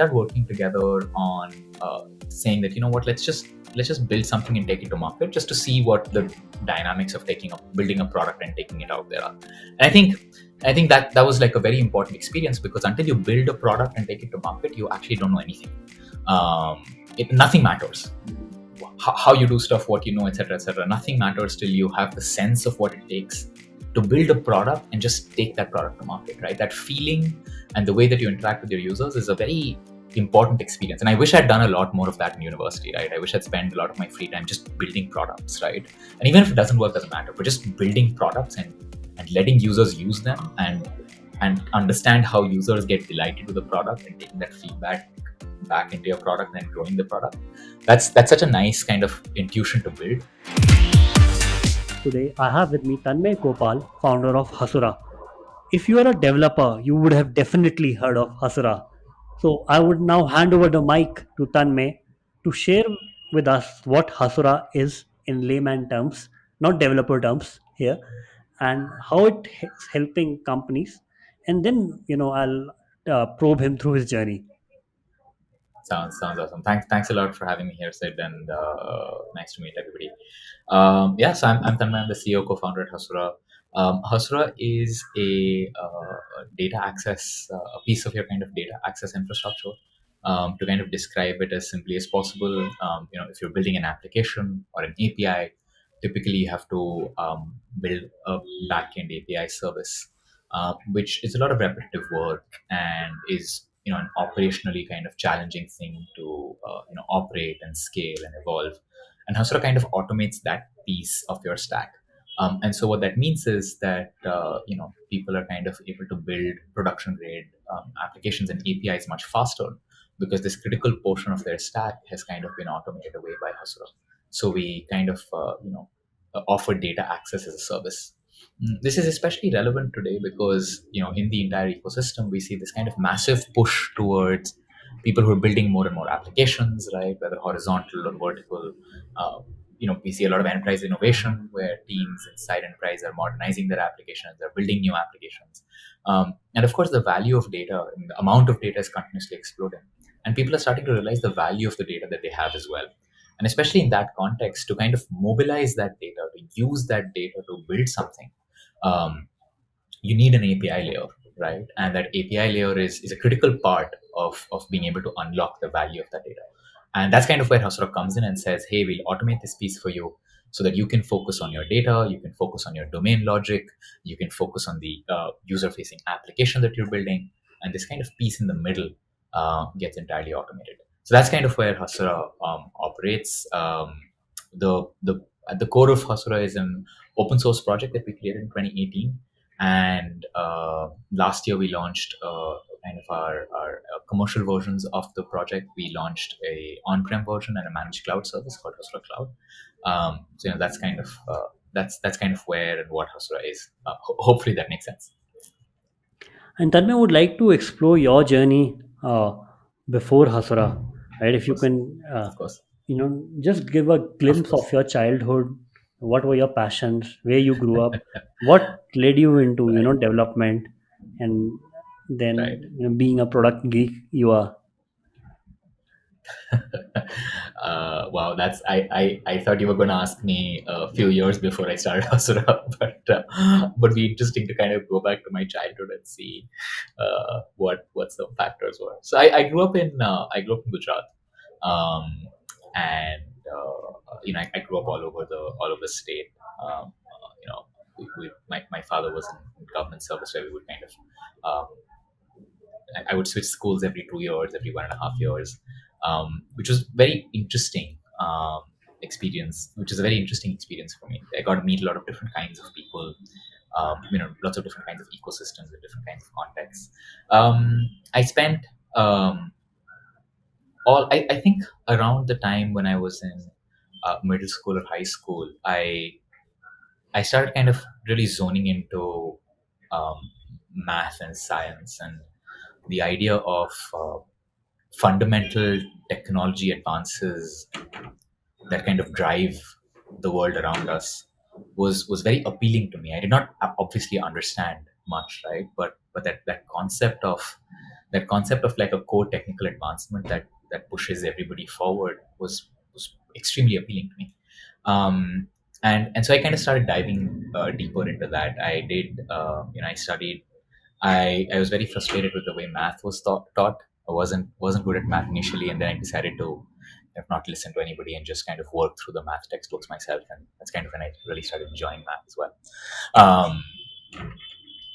started working together on saying that, let's just build something and take it to market, just to see what the dynamics of building a product and taking it out there are. And I think that was like a very important experience, because until you build a product and take it to market, you actually don't know anything. Nothing matters. How you do stuff, what you know, etc., etc. Nothing matters till you have the sense of what it takes to build a product and just take that product to market, right? That feeling and the way that you interact with your users is a very important experience. And I wish I'd done a lot more of that in university, right? I wish I'd spent a lot of my free time just building products, right? And even if it doesn't work, doesn't matter, but just building products and letting users use them and understand how users get delighted with the product and taking that feedback back into your product and growing the product. That's such a nice kind of intuition to build. Today, I have with me Tanmai Gopal, founder of Hasura. If you are a developer, you would have definitely heard of Hasura. So I would now hand over the mic to Tanmay to share with us what Hasura is in layman terms, not developer terms here, and how it is helping companies. And then, I'll probe him through his journey. Sounds awesome. Thanks a lot for having me here, Sid, and nice to meet everybody. So I'm Tanmay. I'm the CEO, co-founder at Hasura. Hasura is a data access, a piece of your kind of data access infrastructure. To kind of describe it as simply as possible, if you're building an application or an API, typically you have to build a backend API service, which is a lot of repetitive work and is an operationally kind of challenging thing to operate and scale and evolve. And Hasura kind of automates that piece of your stack. And so what that means is that people are kind of able to build production grade applications and APIs much faster, because this critical portion of their stack has kind of been automated away by Hasura. So we kind of offer data access as a service. This is especially relevant today because in the entire ecosystem we see this kind of massive push towards people who are building more and more applications, right? Whether horizontal or vertical. We see a lot of enterprise innovation where teams inside enterprise are modernizing their applications, they're building new applications, and of course the value of data, the amount of data is continuously exploding, and people are starting to realize the value of the data that they have as well. And especially in that context, to kind of mobilize that data, to use that data to build something, um, you need an API layer, right? And that API layer is a critical part of being able to unlock the value of that data. And that's kind of where Hasura comes in and says, hey, we'll automate this piece for you so that you can focus on your data, you can focus on your domain logic, you can focus on the user-facing application that you're building, and this kind of piece in the middle gets entirely automated. So that's kind of where Hasura operates. The At the core of Hasura is an open source project that we created in 2018, and last year we launched kind of our commercial versions of the project. We launched a on-prem version and a managed cloud service called Hasura Cloud. That's kind of that's kind of where and what Hasura is. Hopefully that makes sense. And Tanmay would like to explore your journey before Hasura, right? If Of you course, can, of course, just give a of glimpse of course. your childhood. What were your passions? Where you grew up? What led you into, Right, development, and then right. being a product geek you are. Wow, I thought you were going to ask me a few years before I started Hasura, but be interesting to kind of go back to my childhood and see what some factors were. So I grew up in Gujarat, um, and I grew up all over the state. My father was in government service, where we would kind of um, I would switch schools every 2 years, every 1.5 years, which was very interesting experience. Which is a very interesting experience for me. I got to meet a lot of different kinds of people, lots of different kinds of ecosystems with different kinds of contexts. I spent I think around the time when I was in middle school or high school, I started kind of really zoning into um, math and science, and the idea of fundamental technology advances that kind of drive the world around us was very appealing to me. I did not obviously understand much, right? But that concept of like a core technical advancement that pushes everybody forward was extremely appealing to me. Um, and and so I kind of started diving deeper into that. I did, I studied. I was very frustrated with the way math was taught. I wasn't good at math initially, and then I decided to not listen to anybody and just kind of work through the math textbooks myself. And that's kind of when I really started enjoying math as well. Um,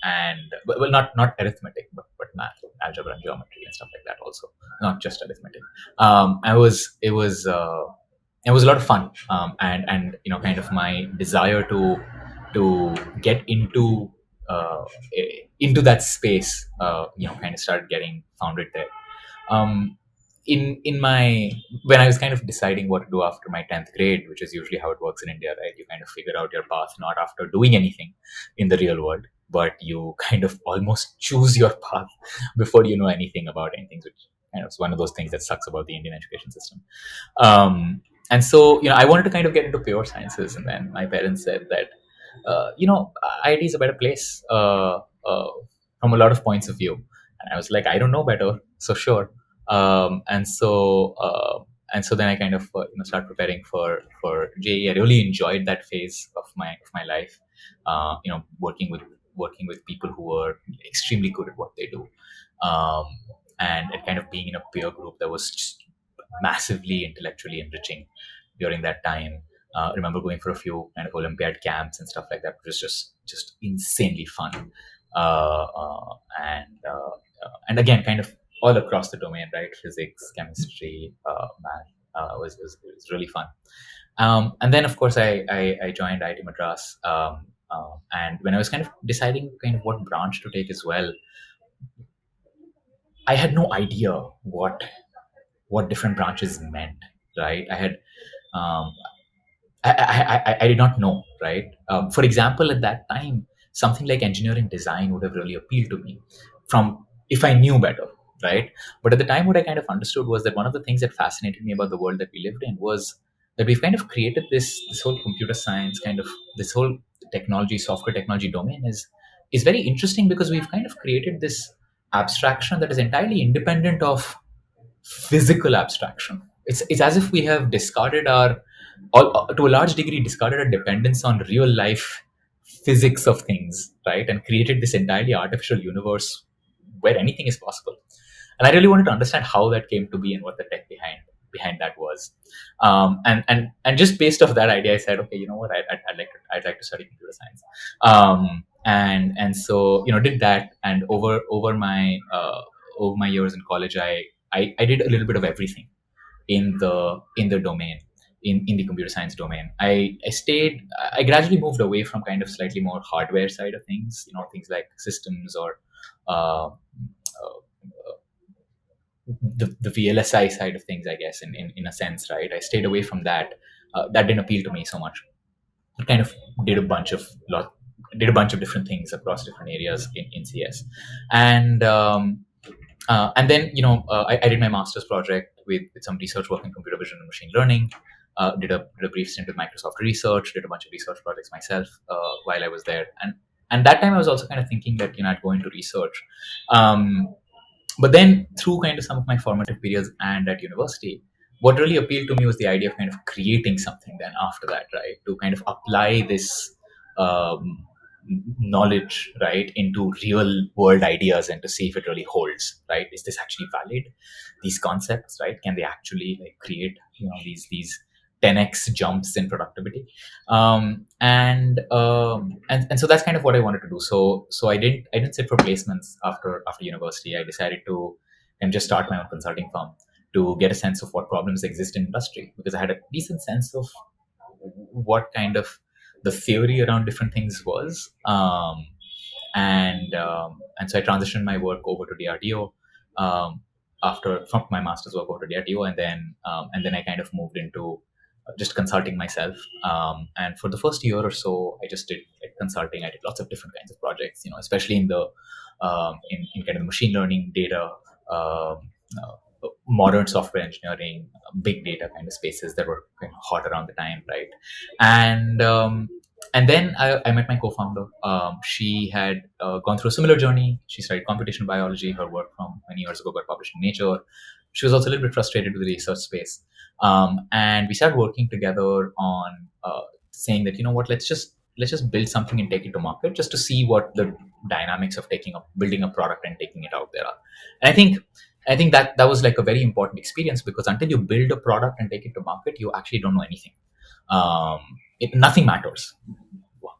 and well, not arithmetic, but math, algebra, and geometry, and stuff like that. Also, not just arithmetic. I was it was a lot of fun, and kind of my desire to get into that space, kind of started getting founded there. um, in my When I was kind of deciding what to do after my 10th grade, which is usually how it works in India, right? You kind of figure out your path not after doing anything in the real world, but you kind of almost choose your path before you know anything about anything, which kind of is one of those things that sucks about the Indian education system. And so, I wanted to kind of get into pure sciences, and then my parents said that, IIT is a better place, from a lot of points of view. And I was like, I don't know better, so sure. And so then I kind of start preparing for JE. I really enjoyed that phase of my life. Working with people who were extremely good at what they do, um, and kind of being in a peer group that was just massively intellectually enriching during that time. I remember going for a few kind of Olympiad camps and stuff like that, which was just insanely fun. And again, kind of all across the domain, right? Physics, chemistry, math, was really fun. And then, of course, I joined IIT Madras. And when I was kind of deciding kind of what branch to take as well, I had no idea what different branches meant, right? Um, I did not know, right? For example, at that time, something like engineering design would have really appealed to me from if I knew better, right? But at the time, what I kind of understood was that one of the things that fascinated me about the world that we lived in was that we've kind of created this whole computer science kind of this whole technology, software technology domain is very interesting because we've kind of created this abstraction that is entirely independent of physical abstraction. It's as if we have discarded to a large degree, discarded our dependence on real life physics of things, right, and created this entirely artificial universe where anything is possible. And I really wanted to understand how that came to be and what the tech behind that was. And just based off that idea, I said, okay, you know what, I'd like to study computer science. And so did that, and over my years in college, I did a little bit of everything in the domain, in the computer science domain. I gradually moved away from kind of slightly more hardware side of things, things like systems or uh, the VLSI side of things, I guess, in a sense, right? I stayed away from that. That didn't appeal to me so much. I kind of did a bunch of lot did a bunch of different things across different areas in CS. And then I did my master's project with some research work in computer vision and machine learning. Did a brief stint with Microsoft Research. Did a bunch of research projects myself while I was there. And that time I was also kind of thinking that I'd go into research. But then through kind of some of my formative periods and at university, what really appealed to me was the idea of kind of creating something then after that, right? To kind of apply this um, knowledge, right, into real world ideas and to see if it really holds, right? Is this actually valid? These concepts, right? Can they actually like create, these 10x jumps in productivity? And so that's kind of what I wanted to do. So I didn't sit for placements after university. I decided to and just start my own consulting firm to get a sense of what problems exist in industry, because I had a decent sense of what kind of the theory around different things was. And so I transitioned my work over to DRDO, after from my master's work over to DRDO, and then I kind of moved into just consulting myself. And for the first year or so, I just did like consulting. I did lots of different kinds of projects, especially in kind of the machine learning, data, modern software engineering, big data kind of spaces that were kind of hot around the time, right? And And then I met my co-founder. She had gone through a similar journey. She studied computational biology. Her work from many years ago got published in Nature. She was also a little bit frustrated with the research space, and we started working together on saying that, you know what, let's just build something and take it to market, just to see what the dynamics of taking up building a product and taking it out there are. And I think that was like a very important experience, because until you build a product and take it to market, you actually don't know anything. Nothing matters.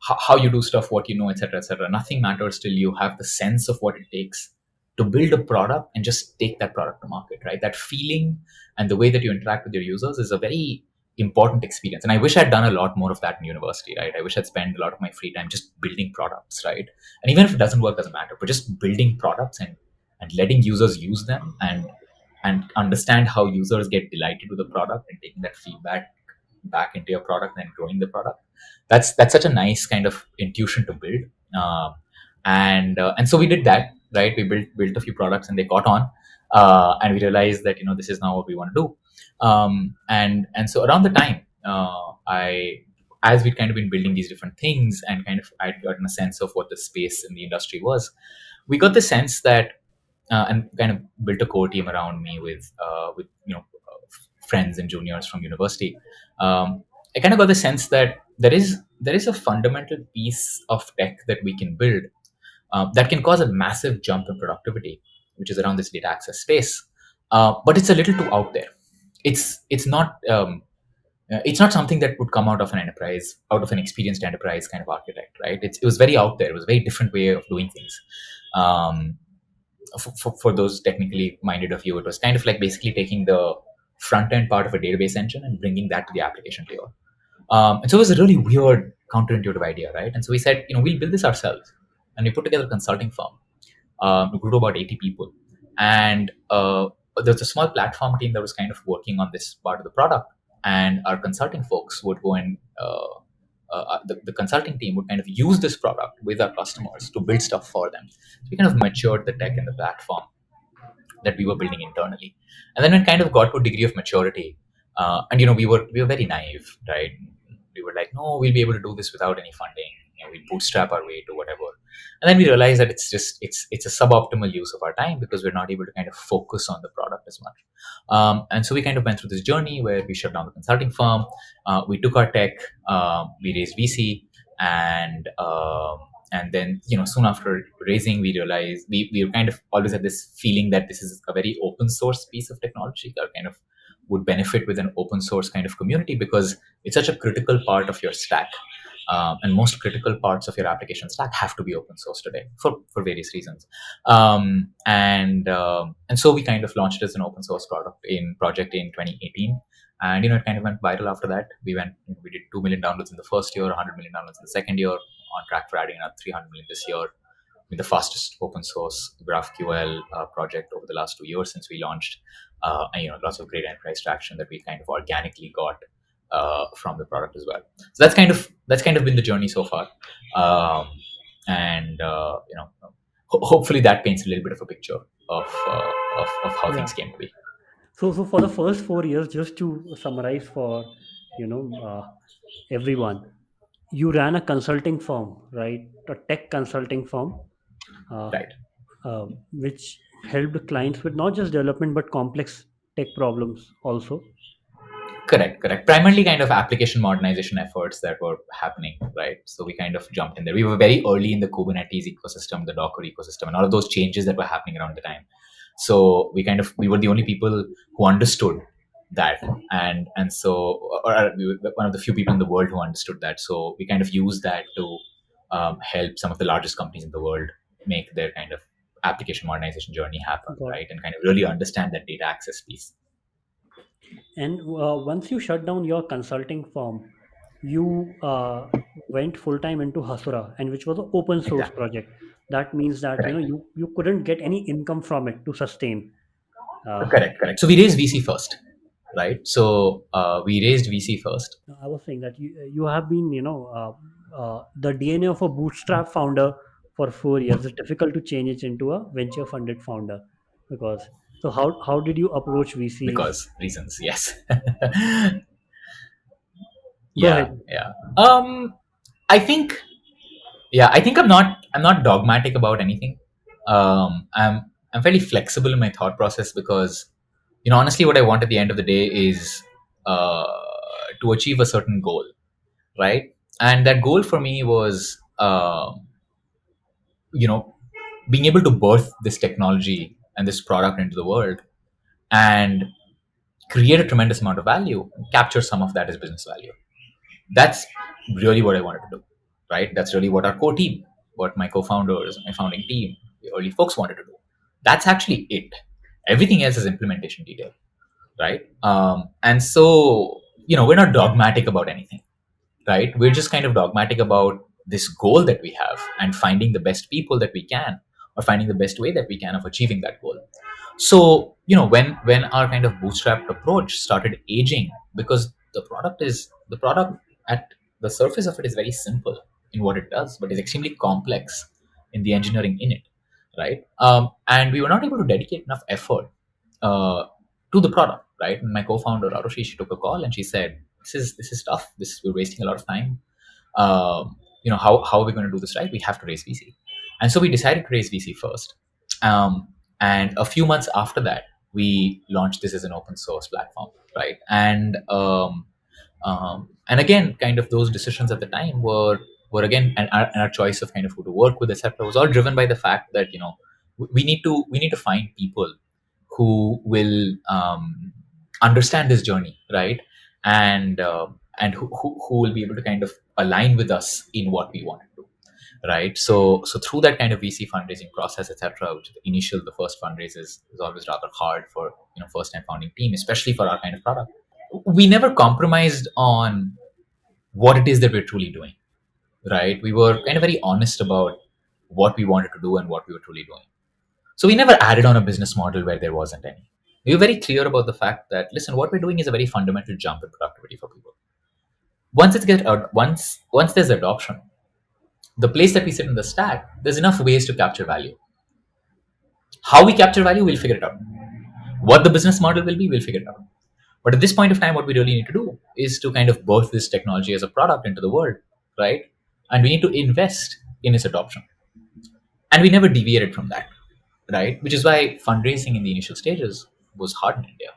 How you do stuff, what you know, etc., etc. Nothing matters till you have the sense of what it takes to build a product and just take that product to market, right? That feeling and the way that you interact with your users is a very important experience. And I wish I'd done a lot more of that in university, right? I wish I'd spent a lot of my free time just building products, right? And even if it doesn't work, doesn't matter, but just building products and letting users use them and understand how users get delighted with the product and taking that feedback back into your product and growing the product. That's such a nice kind of intuition to build. Um, and uh, and so we did that, right? We built a few products and they caught on. And we realized that, this is now what we want to do. And so around the time, I as we'd kind of been building these different things and kind of I'd gotten a sense of what the space in the industry was, we got the sense that, and kind of built a core team around me with friends and juniors from university. I kind of got the sense that there is a fundamental piece of tech that we can build, that can cause a massive jump in productivity, which is around this data access space. But it's a little too out there. It's not something that would come out of an experienced enterprise kind of architect, right? It was very out there. It was a very different way of doing things. Um, for those technically minded of you, it was kind of like basically taking the front end part of a database engine and bringing that to the application layer. And so it was a really weird, counterintuitive idea, right? And so we said, we'll build this ourselves. And we put together a consulting firm. We grew to about 80 people. And there's a small platform team that was kind of working on this part of the product. And our consulting folks would go and the consulting team would kind of use this product with our customers to build stuff for them. So we kind of matured the tech and the platform that we were building internally. And then when kind of got to a degree of maturity, and we were very naive, right? We were like, no, we'll be able to do this without any funding. We bootstrap our way to whatever. And then we realized that it's a suboptimal use of our time, because we're not able to kind of focus on the product as much. And so we kind of went through this journey where we shut down the consulting firm. We took our tech, we raised VC, and then soon after raising, we realized we kind of always had this feeling that this is a very open source piece of technology that kind of would benefit with an open source kind of community, because it's such a critical part of your stack. And most critical parts of your application stack have to be open source today for various reasons. And so we kind of launched it as an open source project in 2018. And it kind of went viral after that. We did 2 million downloads in the first year, 100 million downloads in the second year, on track for adding another 300 million this year. With the fastest open source GraphQL project over the last 2 years since we launched. And lots of great enterprise traction that we kind of organically got from the product as well. So that's kind of been the journey so far. And hopefully that paints a little bit of a picture of how Yeah. things came to be. So for the first 4 years, just to summarize for you know everyone, you ran a consulting firm, right? A tech consulting firm, uh, Right. which helped clients with not just development but complex tech problems also. Correct. Primarily kind of application modernization efforts that were happening, right? So we kind of jumped in there. We were very early in the Kubernetes ecosystem, the Docker ecosystem, and all of those changes that were happening around the time. So we were the only people who understood that, and so we were one of the few people in the world who understood that. So we kind of used that to help some of the largest companies in the world make their kind of application modernization journey happen, Got. right? And kind of really understand that data access piece. And once you shut down your consulting firm, you went full time into Hasura, and which was an open source Exactly. project. That means that Correct. you couldn't get any income from it to sustain. Uh, Correct. So we raised VC first, right? So we raised VC first. I was saying that you have been the DNA of a bootstrap founder for 4 years. It's difficult to change it into a venture funded founder because so how did you approach VCs? Because reasons, yes. Go Yeah, ahead. yeah. I think, yeah, I think I'm not dogmatic about anything. I'm fairly flexible in my thought process because, honestly, what I want at the end of the day is uh, to achieve a certain goal, right? And that goal for me was, you know, being able to birth this technology and this product into the world and create a tremendous amount of value, capture some of that as business value. That's really what I wanted to do, right? That's really what our core team, what my co-founders, my founding team, the early folks wanted to do. That's actually it. Everything else is implementation detail, right? And so, we're not dogmatic about anything, right? We're just kind of dogmatic about this goal that we have and finding the best people that we can, or finding the best way that we can of achieving that goal. So, when our kind of bootstrapped approach started aging, because the product at the surface of it is very simple in what it does, but is extremely complex in the engineering in it, right? And we were not able to dedicate enough effort uh, to the product, right? And my co-founder Arushi, she took a call and she said, "This is tough. We're wasting a lot of time. How are we going to do this right? We have to raise VC." And so we decided to raise VC first. Um, and a few months after that, we launched this as an open source platform, right? And again, kind of those decisions at the time were again, and our choice of kind of who to work with, etc., was all driven by the fact that we need to find people who will understand this journey, right? And who will be able to kind of align with us in what we want to do, right? So through that kind of VC fundraising process, etc., which the first fundraise is always rather hard for first time founding team, especially for our kind of product. We never compromised on what it is that we're truly doing, right? We were kind of very honest about what we wanted to do and what we were truly doing. So we never added on a business model where there wasn't any. We were very clear about the fact that, listen, what we're doing is a very fundamental jump in productivity for people. Once there's adoption, the place that we sit in the stack, there's enough ways to capture value. How we capture value, we'll figure it out. What the business model will be, we'll figure it out. But at this point of time, what we really need to do is to kind of birth this technology as a product into the world, right? And we need to invest in its adoption. And we never deviated from that, right? Which is why fundraising in the initial stages was hard in India,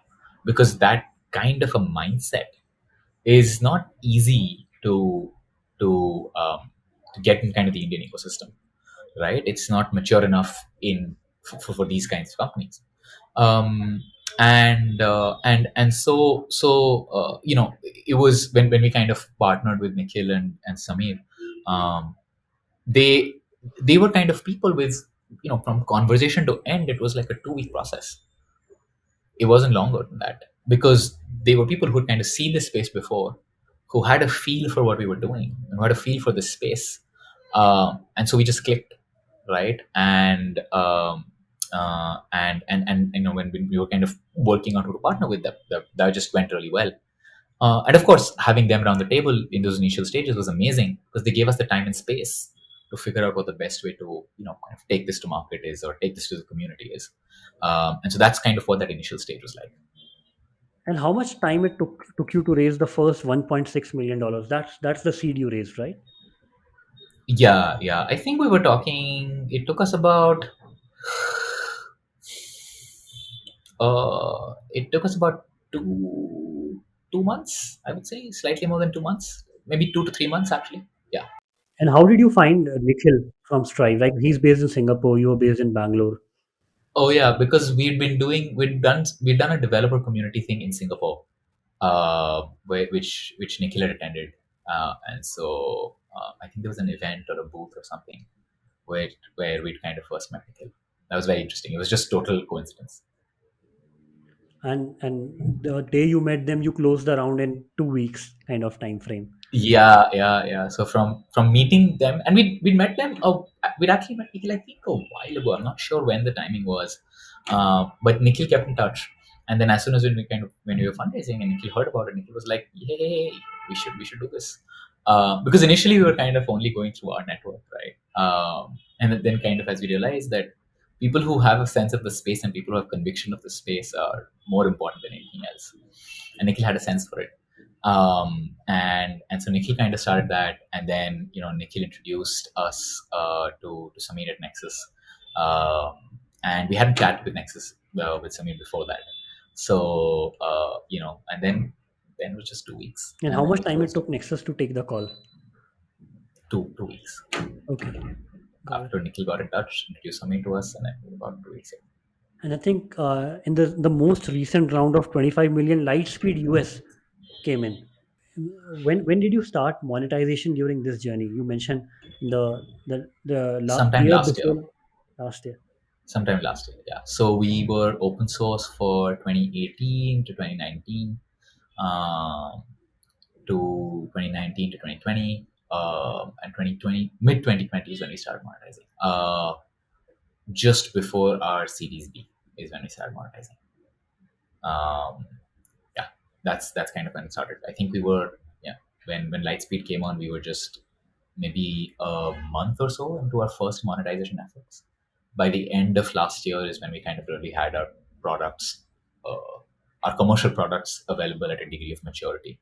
because that kind of a mindset is not easy to get in kind of the Indian ecosystem, right? It's not mature enough for these kinds of companies. um, and so it was when we kind of partnered with Nikhil and Samir. um, they they were kind of people with, from conversation to end, it was like a 2 week process. It wasn't longer than that, because they were people who'd kind of seen this space before, who had a feel for what we were doing and who had a feel for this space. And so we just clicked, right? And when we were kind of working on who to partner with, that just went really well. And of course, having them around the table in those initial stages was amazing, because they gave us the time and space to figure out what the best way to kind of take this to market is, or take this to the community is. And so that's kind of what that initial stage was like. And how much time it took you to raise the first $1.6 million? That's the seed you raised, right? Yeah, yeah. I think we were talking. It took us about. It took us about 2 months. I would say slightly more than 2 months, maybe 2 to 3 months actually. Yeah. And how did you find Nikhil from Strive? Like he's based in Singapore, you were based in Bangalore. Oh yeah, because we'd done a developer community thing in Singapore, which Nikhil had attended, and so I think there was an event or a booth or something where we'd kind of first met Nikhil. That was very interesting. It was just total coincidence. And the day you met them, you closed the round in 2 weeks kind of time frame. Yeah, yeah, yeah. So from meeting them, and we'd met them. Oh, we'd actually met Nikhil, I think, a while ago. I'm not sure when the timing was, but Nikhil kept in touch. And then as soon as when we were fundraising, and Nikhil heard about it, Nikhil was like, "Hey, we should do this." Because initially we were kind of only going through our network, right? And then kind of as we realized that people who have a sense of the space and people who have conviction of the space are more important than anything else. And Nikhil had a sense for it. And so Nikhil kind of started that, and then Nikhil introduced us to Samir at Nexus, um, and we hadn't chatted with Nexus with Samir before that. So and then it was just 2 weeks, And and how then much we time it closed it. took Nexus to take the call? 2 weeks Okay, got it. after Nikhil got in touch, introduced Samir to us, and then about 2 weeks. And I think in the most recent round of 25 million, Lightspeed US came in. When did you start monetization during this journey? You mentioned Sometime year last year. before last year. Sometime last year, yeah. So we were open source for 2018 to 2019, um, to 2019 to 2020, and 2020, mid 2020 is when we started monetizing. Just before our Series B is when we started monetizing. Um, yeah, that's kind of when it started. I think we were, yeah, when Lightspeed came on, we were just maybe a month or so into our first monetization efforts. By the end of last year is when we kind of really had our products, our commercial products available at a degree of maturity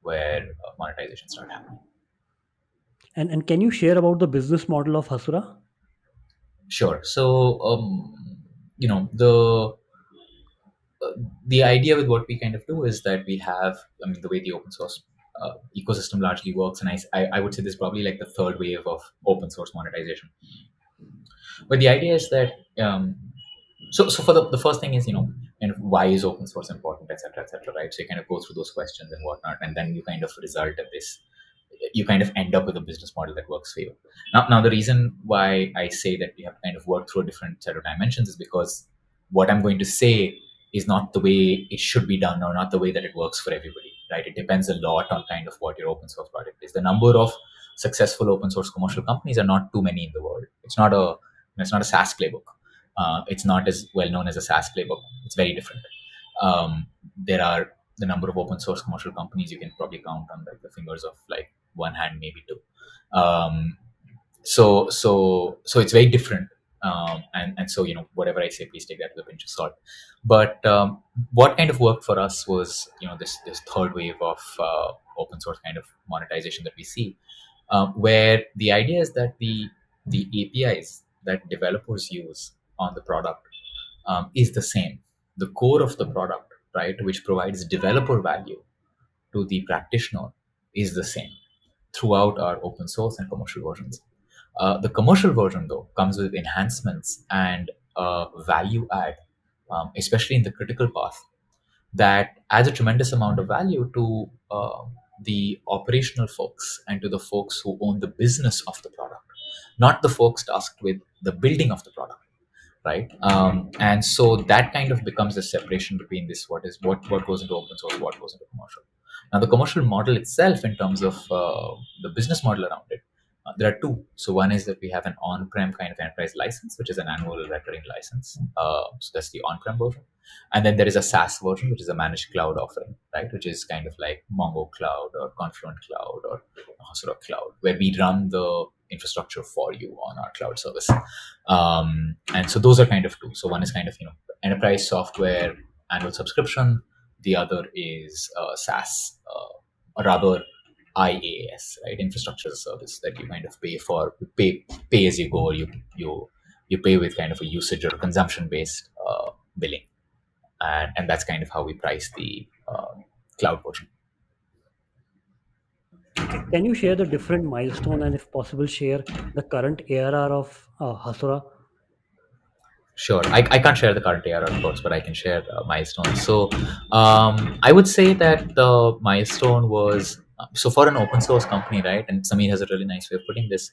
where monetization started happening. And can you share about the business model of Hasura? Sure. So, the idea with what we kind of do is that we have, I mean, the way the open source ecosystem largely works, and I would say this is probably like the third wave of open source monetization. But the idea is that, so for the first thing is, and why is open source important, et cetera, right? So you kind of go through those questions and whatnot, and then you kind of result in this, you kind of end up with a business model that works for you. Now the reason why I say that we have kind of worked through a different set of dimensions is because what I'm going to say is not the way it should be done, or not the way that it works for everybody, right? It depends a lot on kind of what your open source project is. The number of successful open source commercial companies are not too many in the world. It's not a SaaS playbook. It's not as well known as a SaaS playbook. It's very different. There are the number of open source commercial companies you can probably count on like the fingers of like one hand, maybe two. Um, so it's very different. And so whatever I say, please take that with a pinch of salt. But what kind of worked for us was this third wave of open source kind of monetization that we see, where the idea is that the APIs that developers use on the product is the same. The core of the product, right, which provides developer value to the practitioner, is the same throughout our open source and commercial versions. The commercial version, though, comes with enhancements and value add, especially in the critical path, that adds a tremendous amount of value to the operational folks and to the folks who own the business of the product, not the folks tasked with the building of the product, right? And so that kind of becomes the separation between this, what goes into open source, what goes into commercial. Now the commercial model itself, in terms of the business model around it, there are two. So one is that we have an on-prem kind of enterprise license, which is an annual recurring license. So that's the on-prem version. And then there is a SaaS version, which is a managed cloud offering, right? Which is kind of like Mongo Cloud or Confluent Cloud or Hasura Cloud, where we run the infrastructure for you on our cloud service. And so those are kind of two. So one is kind of enterprise software annual subscription. The other is SaaS, or rather IaaS, right? Infrastructure as a service that you kind of pay for, pay as you go, or you pay with kind of a usage or consumption based billing, and that's kind of how we price the cloud version. Can you share the different milestone and if possible share the current ARR of Hasura? Sure. I can't share the current ARR, of course, but I can share milestones. So I would say that the milestone was, so for an open source company, right? And Samir has a really nice way of putting this,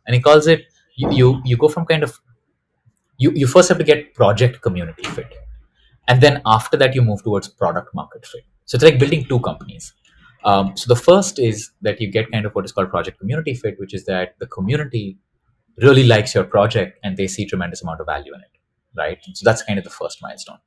and he calls it, you go from kind of, you first have to get project community fit, and then after that you move towards product market fit. So it's like building two companies. So the first is that you get kind of what is called project community fit, which is that the community really likes your project and they see tremendous amount of value in it, right? So that's kind of the first milestone.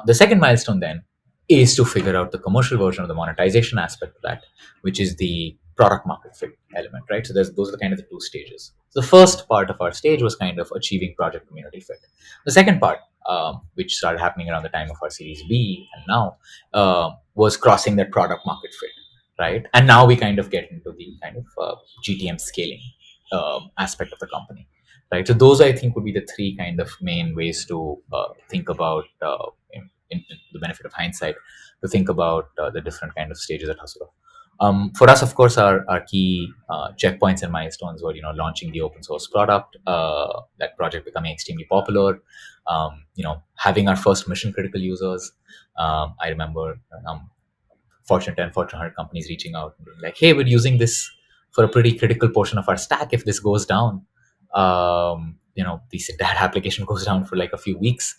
The second milestone then is to figure out the commercial version of the monetization aspect of that, which is the product market fit element, right? So those are the kind of the two stages. So the first part of our stage was kind of achieving project community fit. The second part which started happening around the time of our Series B, and now was crossing that product market fit, right? And now we kind of get into the kind of GTM scaling aspect of the company, right? So those I think would be the three kind of main ways to think about, in the benefit of hindsight, to think about the different kind of stages at Hasura. For us, of course, our key checkpoints and milestones were, launching the open source product, that project becoming extremely popular, having our first mission critical users. I remember Fortune 10, Fortune 100 companies reaching out and being like, hey, we're using this for a pretty critical portion of our stack. If this goes down, that application goes down for like a few weeks.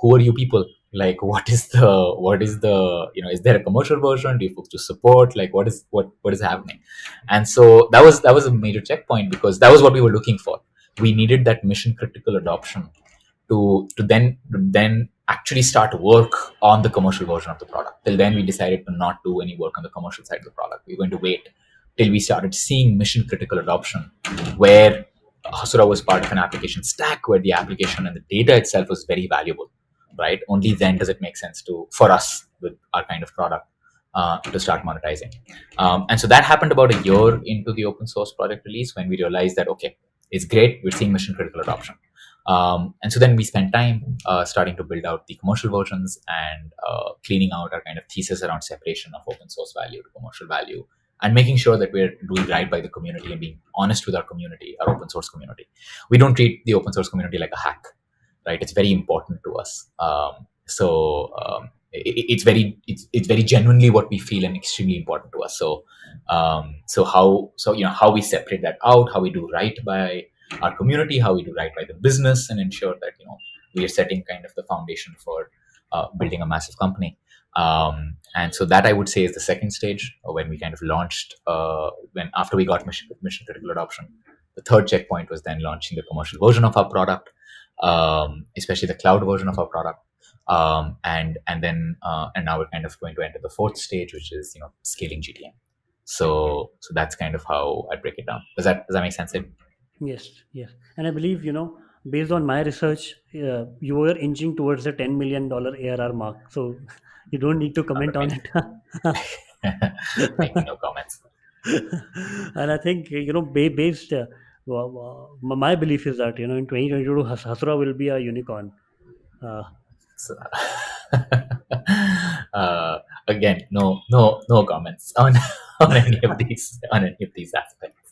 Who are you people? Like, is there a commercial version? Do you folks do support? Like, what is happening? And so that was a major checkpoint, because that was what we were looking for. We needed that mission critical adoption to then actually start work on the commercial version of the product. Till then, we decided to not do any work on the commercial side of the product. We were going to wait till we started seeing mission critical adoption, where Hasura was part of an application stack, where the application and the data itself was very valuable, right? Only then does it make sense for us with our kind of product to start monetizing. And so that happened about a year into the open source project release, when we realized that, okay, it's great, we're seeing mission critical adoption. And so then we spent time starting to build out the commercial versions, and cleaning out our kind of thesis around separation of open source value to commercial value, and making sure that we're doing right by the community and being honest with our community, our open source community. We don't treat the open source community like a hack, right? It's very important to us. It's very genuinely what we feel and extremely important to us. How we separate that out, how we do right by our community, how we do right by the business, and ensure that we are setting kind of the foundation for building a massive company. And so that, I would say, is the second stage, when we kind of launched, when after we got mission critical adoption. The third checkpoint was then launching the commercial version of our product, especially the cloud version of our product. And now we're kind of going to enter the fourth stage, which is scaling GTM. So that's kind of how I break it down. Does that make sense? Yes, yes. And I believe, based on my research, you were inching towards the $10 million ARR mark. So you don't need to Not comment on make, it. making no comments. And I think, based, my belief is that, in 2022, Hasura will be a unicorn. Uh, So, again, no comments on any of these aspects.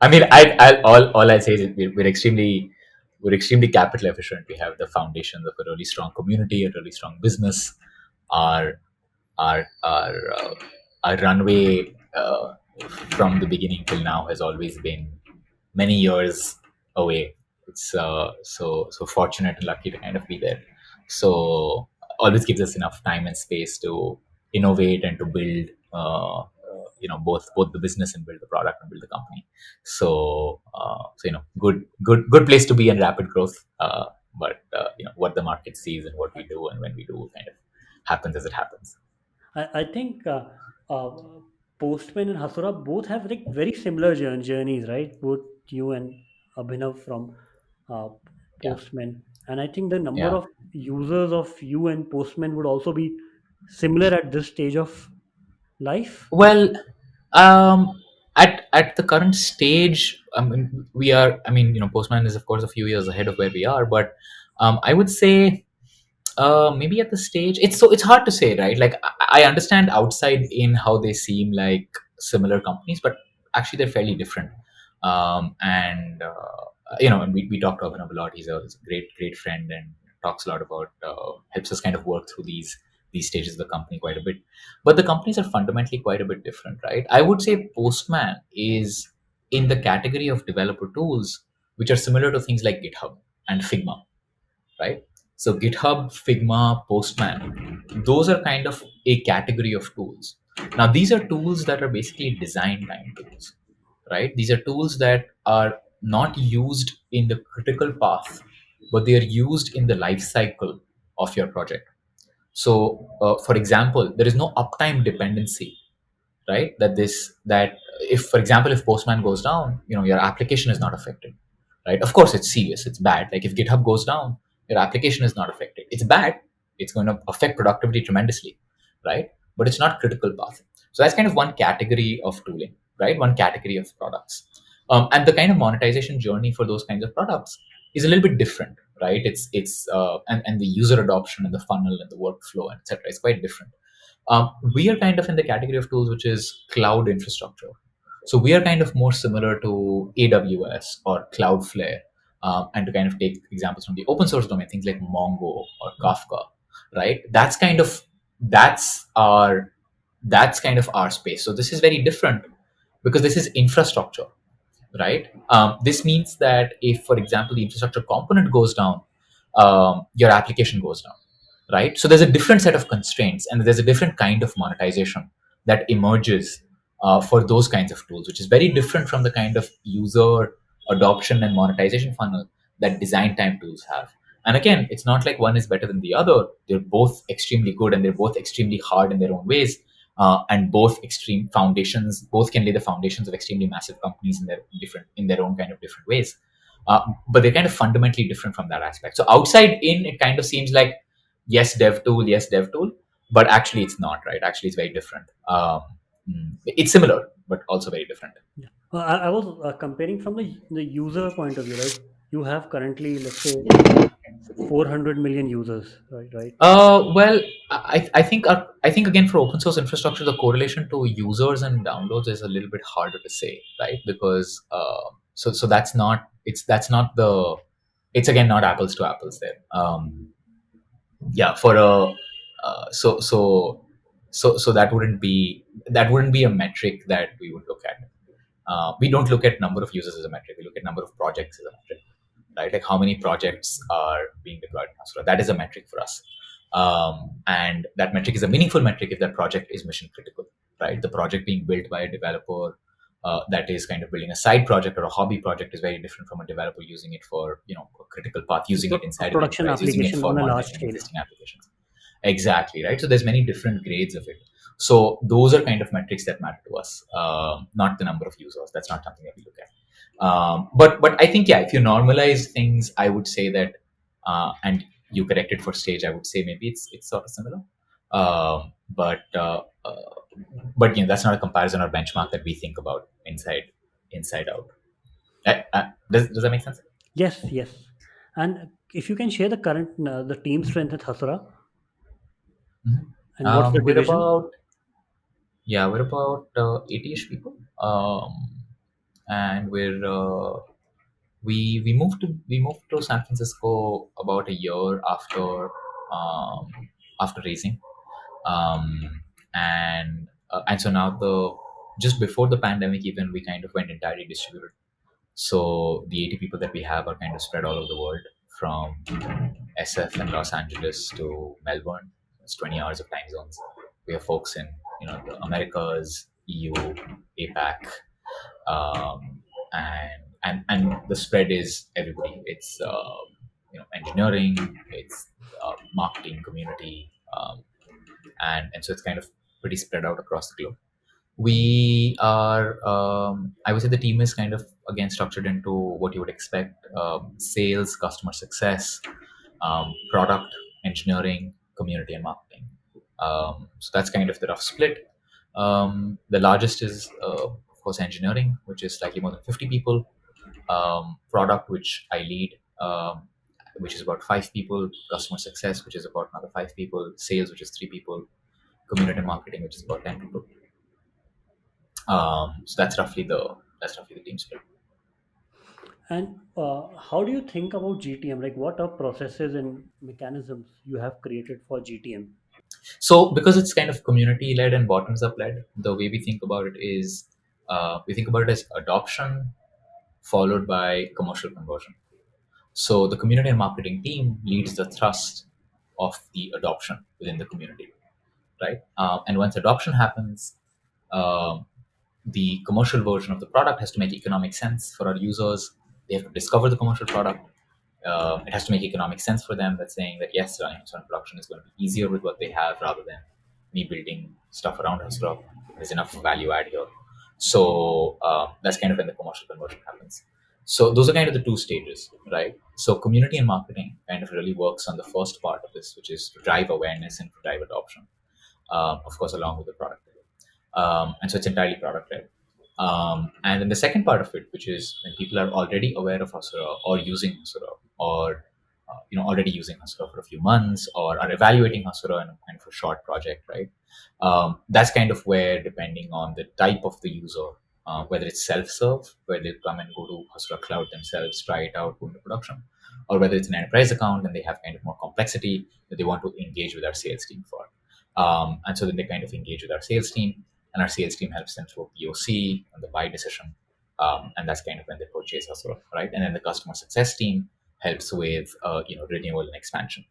I mean, all I say is we're extremely capital efficient. We have the foundations of a really strong community, a really strong business. Our our runway, from the beginning till now, has always been many years away. It's so fortunate and lucky to kind of be there. So always gives us enough time and space to innovate and to build, both the business and build the product and build the company. So good place to be in rapid growth. But what the market sees and what we do and when we do kind of happens as it happens. I think uh, Postman and Hasura both have like very similar journeys, right? Both you and Abhinav from uh, Yeah, Postman. And I think the number yeah. of users of you and Postman would also be similar at this stage of life. Well, um, at the current stage, I mean, we are. I mean, Postman is of course a few years ahead of where we are, but I would say, maybe at the stage, it's hard to say, right? Like, I understand outside in how they seem like similar companies, but actually they're fairly different. And we talk to Abhinav a lot. He's a great friend, and talks a lot about, helps us kind of work through these stages of the company quite a bit. But the companies are fundamentally quite a bit different, right? I would say Postman is in the category of developer tools which are similar to things like GitHub and Figma, right? So GitHub, Figma, Postman, those are kind of a category of tools. Now, these are tools that are basically design time tools, right? These are tools that are not used in the critical path, but they are used in the life cycle of your project. So, for example, there is no uptime dependency, right? That if, for example, if Postman goes down, your application is not affected, right? Of course, it's serious, it's bad. Like if GitHub goes down, your application is not affected. It's bad, it's going to affect productivity tremendously, right? But it's not critical path. So that's kind of one category of tooling, right? One category of products. And the kind of monetization journey for those kinds of products is a little bit different, right? And the user adoption and the funnel and the workflow and etc. is quite different. We are kind of in the category of tools which is cloud infrastructure. So we are kind of more similar to AWS or Cloudflare, and to kind of take examples from the open source domain, things like Mongo or Kafka, right? That's our that's kind of our space. So this is very different because this is infrastructure, right? This means that if, for example, the infrastructure component goes down, your application goes down, right? So there's a different set of constraints, and there's a different kind of monetization that emerges for those kinds of tools, which is very different from the kind of user adoption and monetization funnel that design time tools have. And again, it's not like one is better than the other. They're both extremely good and they're both extremely hard in their own ways. And both extreme foundations, both can lay the foundations of extremely massive companies in their own kind of different ways. But they're kind of fundamentally different from that aspect. So outside in, it kind of seems like yes dev tool, but actually it's not, right? Actually, it's very different. It's similar, but also very different. Yeah. I was comparing from the user point of view. Like you have currently, let's say, 400 million users, right? Right. Well, I think again for open source infrastructure, the correlation to users and downloads is a little bit harder to say, right? Because so that's not the it's again not apples to apples there. Yeah, for a so so so that wouldn't be a metric that we would look at. We don't look at number of users as a metric. We look at number of projects as a metric, right? Like how many projects are being deployed in Hasura. That is a metric for us. And that metric is a meaningful metric if that project is mission critical, right? The project being built by a developer that is kind of building a side project or a hobby project is very different from a developer using it for, a critical path, using it A inside an production enterprise, using it application for on a large monetizing scale. existing applications. Exactly, right? So there's many different grades of it. So those are kind of metrics that matter to us, not the number of users. That's not something that we look at. But I think, yeah, if you normalize things, I would say that, and you correct it for stage, I would say maybe it's sort of similar. Um, but uh, uh, but that's not a comparison or benchmark that we think about inside out. Does that make sense? Yes, yes. And if you can share the current the team strength at Hasura Mhm. and what's the We're division? about we're about 80ish people, and we moved to San Francisco about a year um, after raising, and so now the just before the pandemic even we kind of went entirely distributed. So the 80 people that we have are kind of spread all over the world, from SF and Los Angeles to Melbourne. It's 20 hours of time zones. We have folks in the Americas, EU, APAC, and the spread is everybody. It's engineering, it's marketing, community, and so it's kind of pretty spread out across the globe. We are, I would say, the team is kind of again structured into what you would expect: sales, customer success, product, engineering, community, and marketing. So that's kind of the rough split. The largest is, of course, engineering, which is slightly more than 50 people. Product, which I lead, which is about 5 people. Customer success, which is about another 5 people. Sales, which is 3 people. Community marketing, which is about 10 people. So that's roughly the team split. And how do you think about GTM? Like, what are processes and mechanisms you have created for GTM? So because it's kind of community led and bottoms up led, the way we think about it is, we think about it as adoption followed by commercial conversion. So the community and marketing team leads the thrust of the adoption within the community, right? And once adoption happens, um, the commercial version of the product has to make economic sense for our users. They have to discover the commercial product. It has to make economic sense for them. That's saying that yes, running Hasura production is going to be easier with what they have rather than me building stuff around Hasura. There's enough value add here. So that's kind of when the commercial conversion happens. So those are kind of the two stages, right? So community and marketing kind of really works on the first part of this, which is to drive awareness and to drive adoption, of course, along with the product. And so it's entirely product led. And then the second part of it, which is when people are already aware of Hasura or using Hasura, or already using Hasura for a few months, or are evaluating Hasura in a kind of a short project, right? That's kind of where, depending on the type of the user, whether it's self-serve, where they come and go to Hasura Cloud themselves, try it out, go into production, or whether it's an enterprise account and they have kind of more complexity that they want to engage with our sales team for. And so then they kind of engage with our sales team, and our sales team helps them through a POC and the buy decision. And that's kind of when they purchase Hasura, right? And then the customer success team helps with renewal and expansion.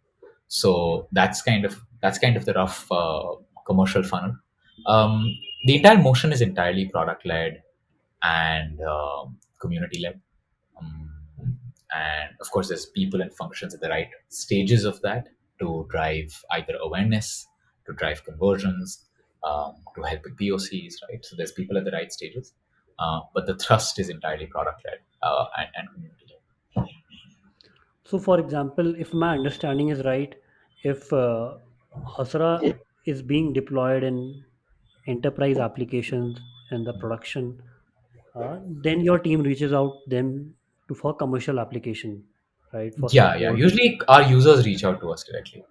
So that's kind of the rough commercial funnel. Um, the entire motion is entirely product led and community led. Um, and of course, there's people and functions at the right stages of that to drive either awareness, to drive conversions, to help with POCs, right? So there's people at the right stages, but the thrust is entirely product led and community led. So, for example, if my understanding is right, if Hasura is being deployed in enterprise applications and the production, then your team reaches out them to for commercial application, right? For Yeah. support. Usually, our users reach out to us directly.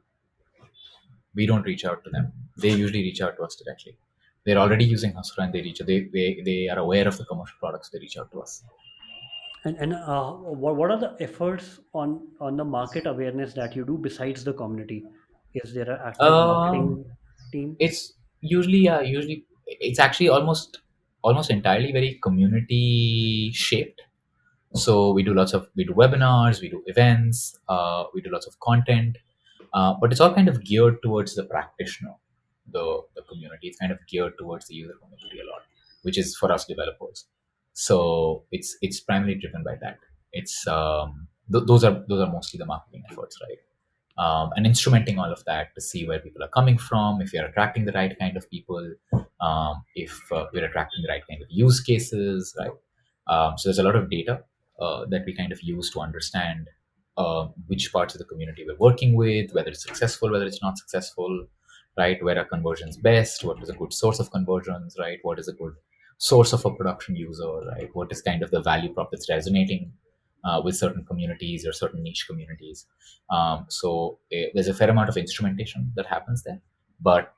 We don't reach out to them. They usually reach out to us directly. They're already using Hasura and they are aware of the commercial products. They reach out to us. And what are the efforts on the market awareness that you do besides the community? Is there an active Um, marketing team? it's usually it's actually almost entirely very community shaped. So we do webinars, we do events, we do lots of content, but it's all kind of geared towards the practitioner, the community. It's kind of geared towards the user community a lot, which is for us developers. So it's primarily driven by that. It's those are mostly the marketing efforts, right? And instrumenting all of that to see where people are coming from, if you're attracting the right kind of people, if we're attracting the right kind of use cases, right? So there's a lot of data that we kind of use to understand which parts of the community we're working with, whether it's successful, whether it's not successful, right? Where are conversions best? What is a good source of conversions, right? What is a good source of a production user, right? What is kind of the value prop that's resonating with certain communities or certain niche communities. There's a fair amount of instrumentation that happens there, but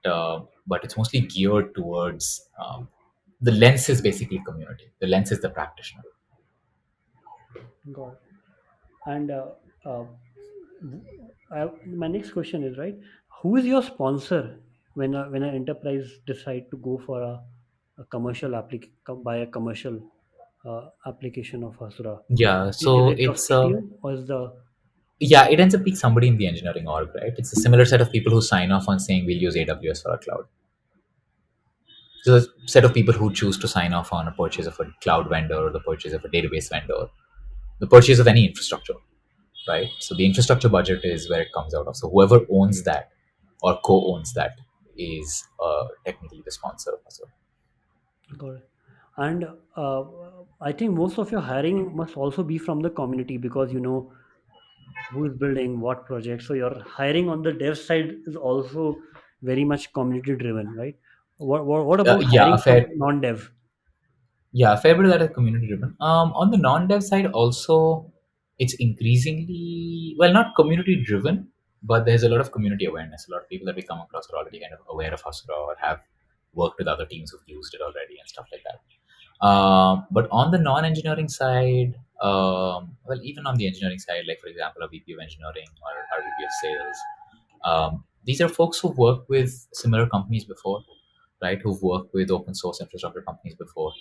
it's mostly geared towards the lens is basically community. The lens is the practitioner. Got it. And uh, my next question is right. Who is your sponsor when an enterprise decide to go for a commercial buy a commercial application of Hasura? Yeah, Is so it your CTO or is the it ends up being somebody in the engineering org, right? It's a similar set of people who sign off on saying we'll use AWS for our cloud. So a set of people who choose to sign off on a purchase of a cloud vendor or the purchase of a database vendor, the purchase of any infrastructure, right? So the infrastructure budget is where it comes out of. So whoever owns that or co-owns that is technically the sponsor of Hasura. got it. And I think most of your hiring must also be from the community because you know who is building what project. So your hiring on the dev side is also very much community driven, right? What about Yeah, hiring from non-dev? a fair bit of that is community driven. On the non-dev side, also, it's increasingly well, not community driven, but there's a lot of community awareness. A lot of people that we come across are already kind of aware of Hasura or have worked with other teams who've used it already and stuff like that. But on the non-engineering side, well, even on the engineering side, like for example, a VP of engineering or a VP of sales, these are folks who've worked with similar companies before, right? Who've worked with open source infrastructure companies before,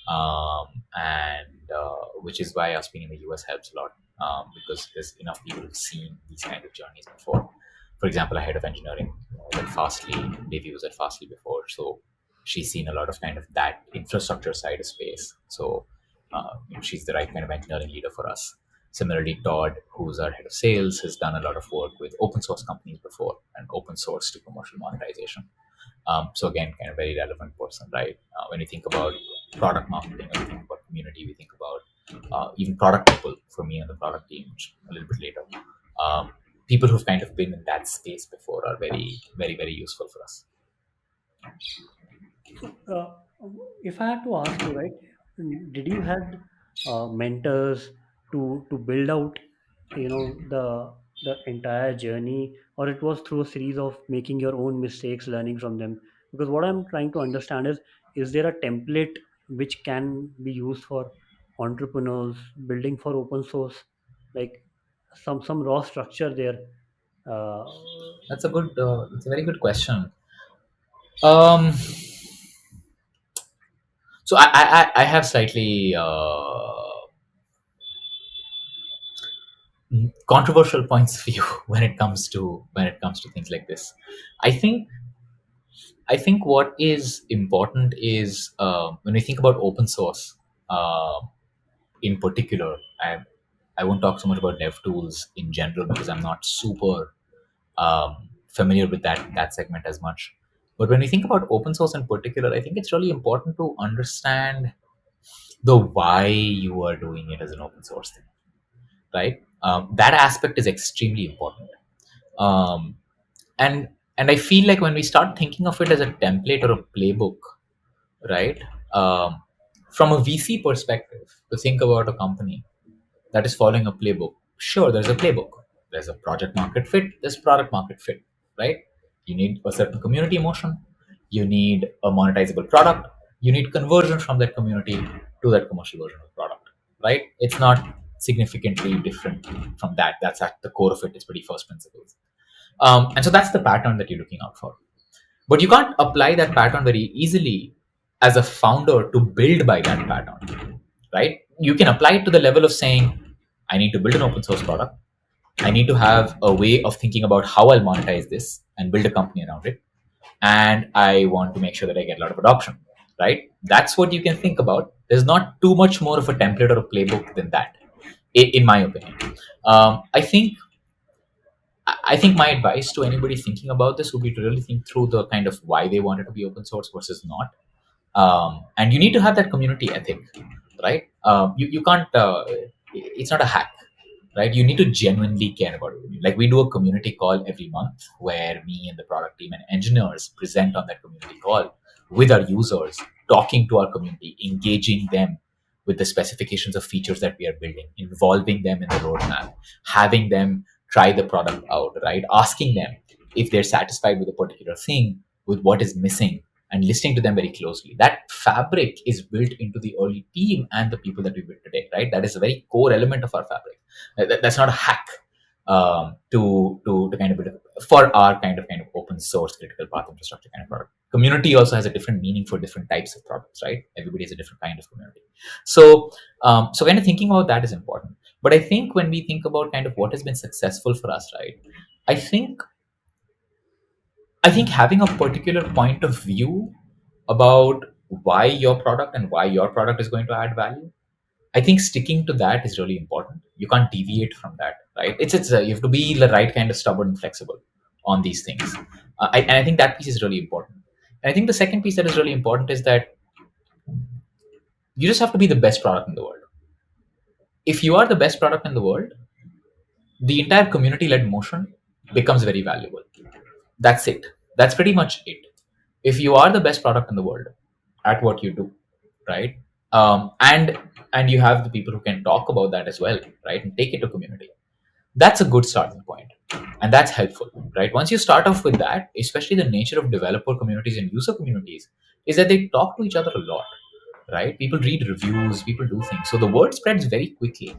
and which is why us being in the US helps a lot because there's enough people who've seen these kind of journeys before. For example, a head of engineering at Fastly, they've used at Fastly before, so she's seen a lot of kind of that infrastructure side of space. So she's the right kind of engineering leader for us. Similarly, Todd, who's our head of sales, has done a lot of work with open source companies before and open source to commercial monetization. So again, kind of very relevant person, right? When we think about product marketing, when we think about community, we think about even product people for me on the product team, which a little bit later. Um, People who've kind of been in that space before are very, very, very useful for us. So, if I had to ask you, right, did you had mentors to build out, the entire journey, or it was through a series of making your own mistakes, learning from them? Because what I'm trying to understand is there a template which can be used for entrepreneurs building for open source, like some raw structure there? Uh, That's a very good question. Um, so I have slightly controversial points of view when it comes to things like this. I think I think what is important is when we think about open source uh, in particular. I won't talk so much about dev tools in general because I'm not super familiar with that segment as much. But when we think about open source in particular, I think it's really important to understand the why you are doing it as an open source thing, right? That aspect is extremely important. Um, and I feel like when we start thinking of it as a template or a playbook, right? Um, from a VC perspective, to think about a company that is following a playbook. Sure, there's a playbook. There's a project market fit. There's product market fit, right? You need a certain community emotion. You need a monetizable product. You need conversion from that community to that commercial version of the product, right? It's not significantly different from that. That's at the core of it. It's pretty first principles. And so that's the pattern that you're looking out for. But you can't apply that pattern very easily as a founder to build by that pattern, right? You can apply it to the level of saying, I need to build an open source product. I need to have a way of thinking about how I'll monetize this and build a company around it. And I want to make sure that I get a lot of adoption, right? That's what you can think about. There's not too much more of a template or a playbook than that, in my opinion. I think my advice to anybody thinking about this would be to really think through the kind of why they want it to be open source versus not. And you need to have that community ethic, right? You can't it's not a hack, right? You need to genuinely care about it. Like, we do a community call every month where me and the product team and engineers present on that community call with our users, talking to our community, engaging them with the specifications of features that we are building, involving them in the roadmap, having them try the product out, right? Asking them if they're satisfied with a particular thing, with what is missing, and listening to them very closely. That fabric is built into the early team and the people that we build today, right? That is a very core element of our fabric. That's not a hack to kind of build for our kind of open source critical path infrastructure kind of product. Community also has a different meaning for different types of products, right? Everybody has a different kind of community. So kind of thinking about that is important. But I think when we think about kind of what has been successful for us, right? I think having a particular point of view about why your product and why your product is going to add value, I think sticking to that is really important. You can't deviate from that, right? You have to be the right kind of stubborn and flexible on these things. And I think that piece is really important. And I think the second piece that is really important is that you just have to be the best product in the world. If you are the best product in the world, the entire community-led motion becomes very valuable. That's it. That's pretty much it. If you are the best product in the world at what you do, right? And you have the people who can talk about that as well, right? And take it to community. That's a good starting point, and that's helpful, right? Once you start off with that, especially the nature of developer communities and user communities is that they talk to each other a lot, right? People read reviews, people do things, so the word spreads very quickly.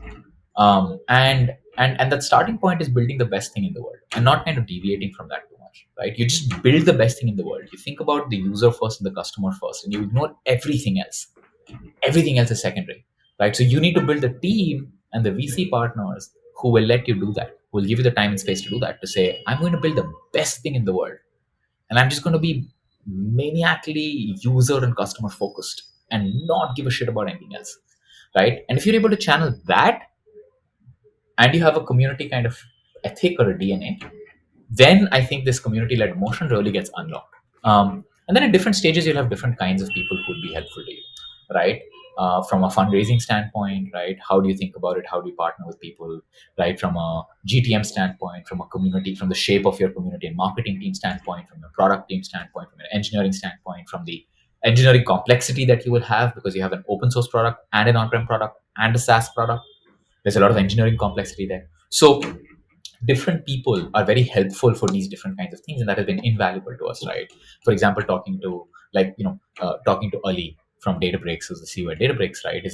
And that starting point is building the best thing in the world and not kind of deviating from that too much, right? You just build the best thing in the world. You think about the user first and the customer first, and you ignore everything else. Everything else is secondary, right? So you need to build a team and the VC partners who will let you do that, who will give you the time and space to do that, to say, I'm going to build the best thing in the world, and I'm just going to be maniacally user and customer focused and not give a shit about anything else, right? And if you're able to channel that, and you have a community kind of ethic or a DNA, then I think this community led motion really gets unlocked. And then at different stages, you'll have different kinds of people who would be helpful to you, right? from a fundraising standpoint, right? How do you think about it? How do you partner with people, right? From a GTM standpoint, from a community, from the shape of your community and marketing team standpoint, from a product team standpoint, from an engineering standpoint, from the engineering complexity that you will have because you have an open source product and an on-prem product and a SaaS product. There's a lot of engineering complexity there. So different people are very helpful for these different kinds of things, and that has been invaluable to us, right? For example, talking to talking to Ali from Databricks, who's the CEO at Databricks, right?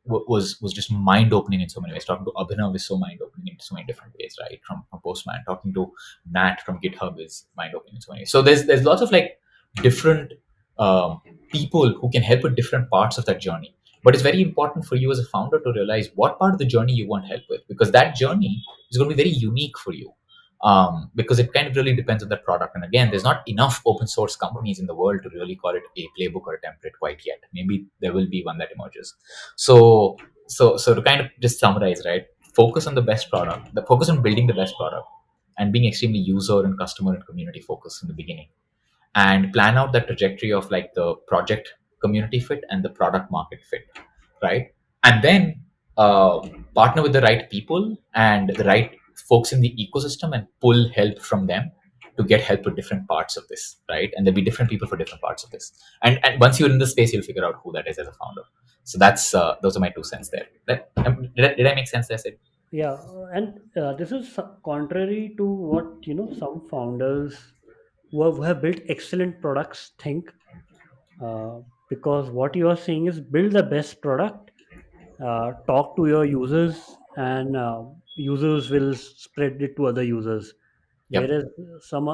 Was just mind opening in so many ways. Talking to Abhinav is so mind opening in so many different ways, right? From Postman, talking to Matt from GitHub is mind opening in so many ways. So there's lots of like different people who can help with different parts of that journey. But it's very important for you as a founder to realize what part of the journey you want help with, because that journey is going to be very unique for you. Because it kind of really depends on the product. And again, there's not enough open source companies in the world to really call it a playbook or a template quite yet. Maybe there will be one that emerges. So to kind of just summarize, right? Focus on the best product. The focus on building the best product and being extremely user and customer and community focused in the beginning, and plan out that trajectory of like the project community fit and the product market fit, right? And then uh, partner with the right people and the right folks in the ecosystem and pull help from them to get help with different parts of this, right? And there'll be different people for different parts of this. And once you're in the space, you'll figure out who that is as a founder. So that's those are my 2 cents there. Did I make sense there, Sid? Yeah, and this is contrary to what some founders who have built excellent products think. Uh, because what you are saying is build the best product, talk to your users, and users will spread it to other users. Yep. Whereas some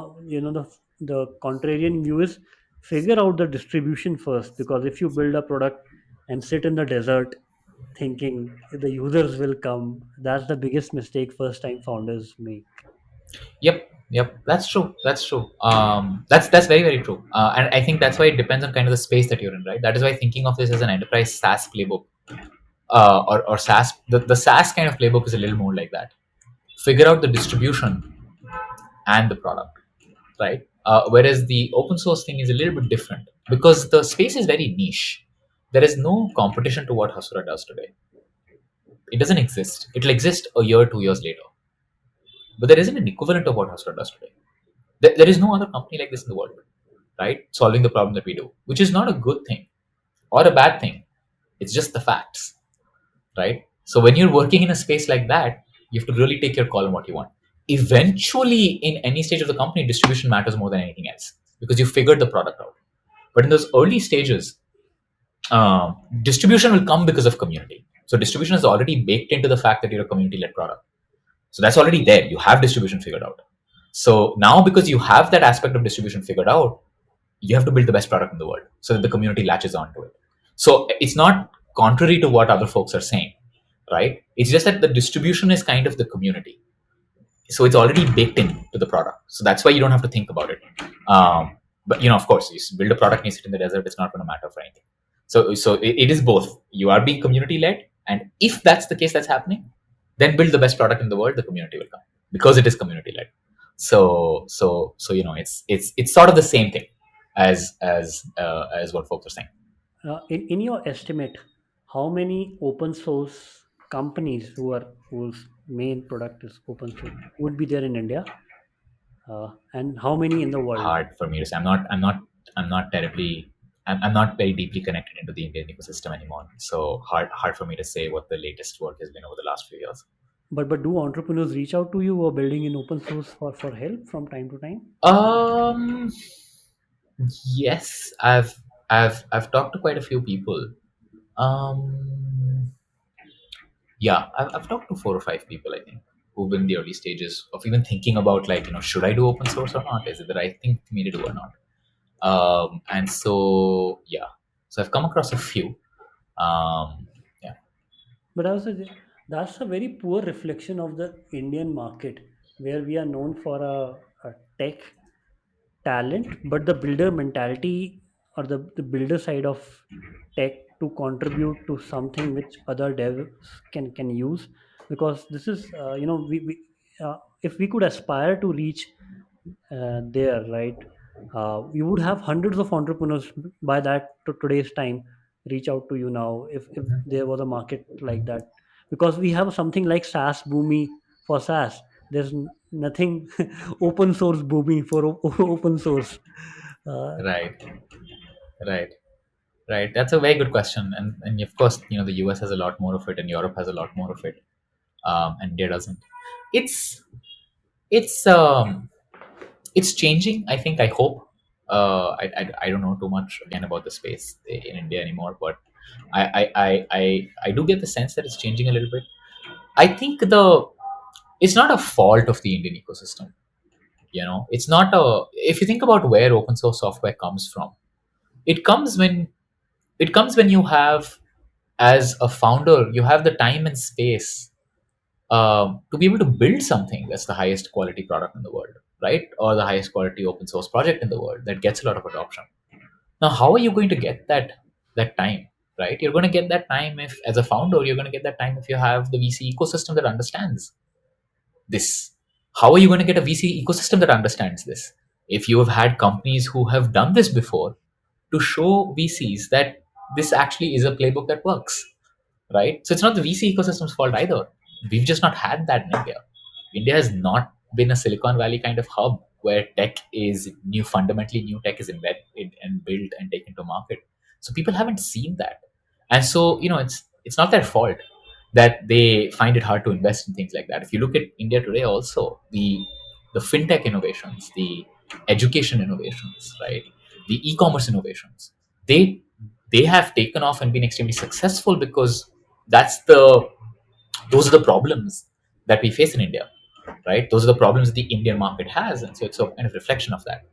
the contrarian view is figure out the distribution first, because if you build a product and sit in the desert thinking the users will come, that's the biggest mistake first time founders make. Yep, that's true. That's true. That's very very true. And I think that's why it depends on kind of the space that you're in, right? That is why thinking of this as an enterprise SaaS playbook, or SaaS, the SaaS kind of playbook is a little more like that. Figure out the distribution and the product, right? Whereas the open source thing is a little bit different because the space is very niche. There is no competition to what Hasura does today. It doesn't exist. It'll exist a year, 2 years later, but there isn't an equivalent of what Hasura does today. There is no other company like this in the world, right? Solving the problem that we do, which is not a good thing or a bad thing. It's just the facts, right? So when you're working in a space like that, you have to really take your call on what you want. Eventually, in any stage of the company, distribution matters more than anything else because you figured the product out. But in those early stages, distribution will come because of community. So distribution is already baked into the fact that you're a community-led product. So that's already there. You have distribution figured out. So now, because you have that aspect of distribution figured out, you have to build the best product in the world so that the community latches onto it. So it's not contrary to what other folks are saying, right? It's just that the distribution is kind of the community. So it's already baked in to the product. So that's why you don't have to think about it. But of course, you build a product and you sit in the desert, it's not going to matter for anything. So it is both. You are being community led, and if that's the case that's happening, then build the best product in the world. The community will come because it is community led. So it's sort of the same thing as what folks are saying. In your estimate, how many open source companies whose main product is open source would be there in India, and how many in the world? Hard for me to say. I'm not terribly. I'm not very deeply connected into the Indian ecosystem anymore. So hard for me to say what the latest work has been over the last few years. But do entrepreneurs reach out to you or building in open source for help from time to time? Um. Yes, I've talked to quite a few people. Um. Yeah, I've talked to 4 or 5 people, I think, who've been in the early stages of even thinking about like, should I do open source or not? Is it the right thing for me to do or not? And so yeah, so I've come across a few. Yeah. But that's a very poor reflection of the Indian market, where we are known for a tech talent, but the builder mentality or the builder side of tech to contribute to something which other devs can use. Because this is if we could aspire to reach there, right, we would have hundreds of entrepreneurs by that to today's time, reach out to you now if there was a market like that, because we have something like SaaS Boomi for SaaS. There's nothing open source Boomi for open source. Right, right, right. That's a very good question, and of course, the US has a lot more of it, and Europe has a lot more of it, and India doesn't. It's it's um it's changing. I think. I hope. I don't know too much again about the space in India anymore, but I do get the sense that it's changing a little bit. I think it's not a fault of the Indian ecosystem. It's not a. If you think about where open source software comes from, it comes when you have, as a founder, you have the time and space to be able to build something that's the highest quality product in the world, right? Or the highest quality open source project in the world that gets a lot of adoption. Now, how are you going to get that time, right? You're going to get that time if, as a founder, you're going to get that time if you have the VC ecosystem that understands this. How are you going to get a VC ecosystem that understands this? If you have had companies who have done this before, to show VCs that this actually is a playbook that works, right? So it's not the VC ecosystem's fault either. We've just not had that in India. India has not been a Silicon Valley kind of hub where tech is new, fundamentally new tech is invented and built and taken to market. So people haven't seen that, and so it's not their fault that they find it hard to invest in things like that. If you look at India today, also the fintech innovations, the education innovations, right, the e-commerce innovations, they they have taken off and been extremely successful because that's the those are the problems that we face in India, right? Those are the problems that the Indian market has, and so it's a kind of reflection of that.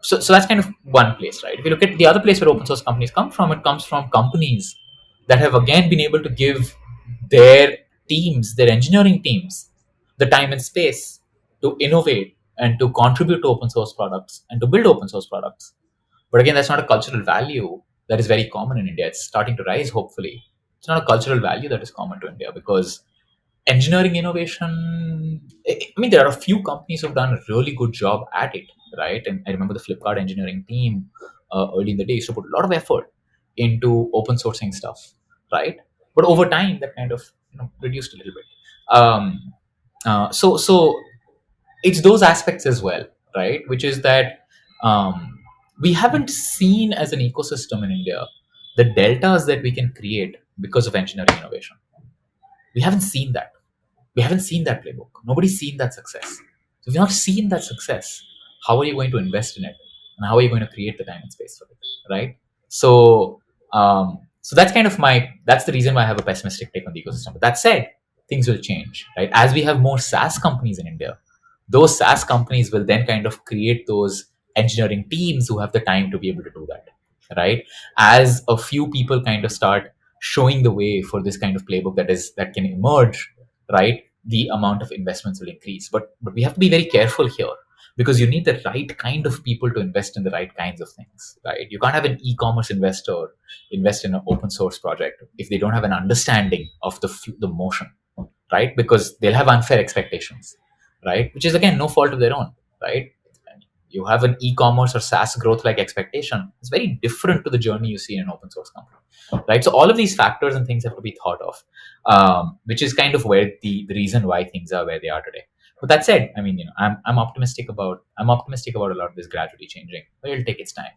So that's kind of one place, right? If you look at the other place where open source companies come from, it comes from companies that have again been able to give their teams, their engineering teams, the time and space to innovate and to contribute to open source products and to build open source products. But again, that's not a cultural value that is very common in India. It's starting to rise, hopefully. It's not a cultural value that is common to India because engineering innovation, I mean, there are a few companies who've done a really good job at it, right? And I remember the Flipkart engineering team early in the day used to put a lot of effort into open sourcing stuff, right? But over time, that kind of reduced a little bit. So it's those aspects as well, right? Which is that we haven't seen as an ecosystem in India the deltas that we can create because of engineering innovation. We haven't seen that. We haven't seen that playbook. Nobody's seen that success. So if you've not seen that success, how are you going to invest in it? And how are you going to create the time and space for it? Right? So that's kind of that's the reason why I have a pessimistic take on the ecosystem. But that said, things will change, right? As we have more SaaS companies in India, those SaaS companies will then kind of create those engineering teams who have the time to be able to do that, right? As a few people kind of start showing the way for this kind of playbook that can emerge, right? The amount of investments will increase. But we have to be very careful here because you need the right kind of people to invest in the right kinds of things, right? You can't have an e-commerce investor invest in an open source project if they don't have an understanding of the motion, right? Because they'll have unfair expectations, right? Which is again no fault of their own, right? You have an e-commerce or SaaS growth like expectation. It's very different to the journey you see in an open source company, right? So all of these factors and things have to be thought of, which is kind of where the reason why things are where they are today. But that said, I mean, I'm optimistic about a lot of this gradually changing, but it'll take its time.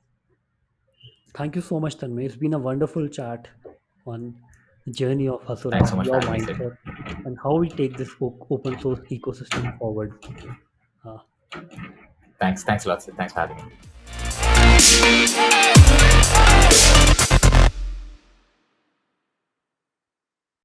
Thank you so much, Tanmay. It's been a wonderful chat on the journey of Hasura, Thanks so much for your having me, Sid. mindset, and how we take this open source ecosystem forward. Uh, Thanks a lot, Sid. Thanks for having me.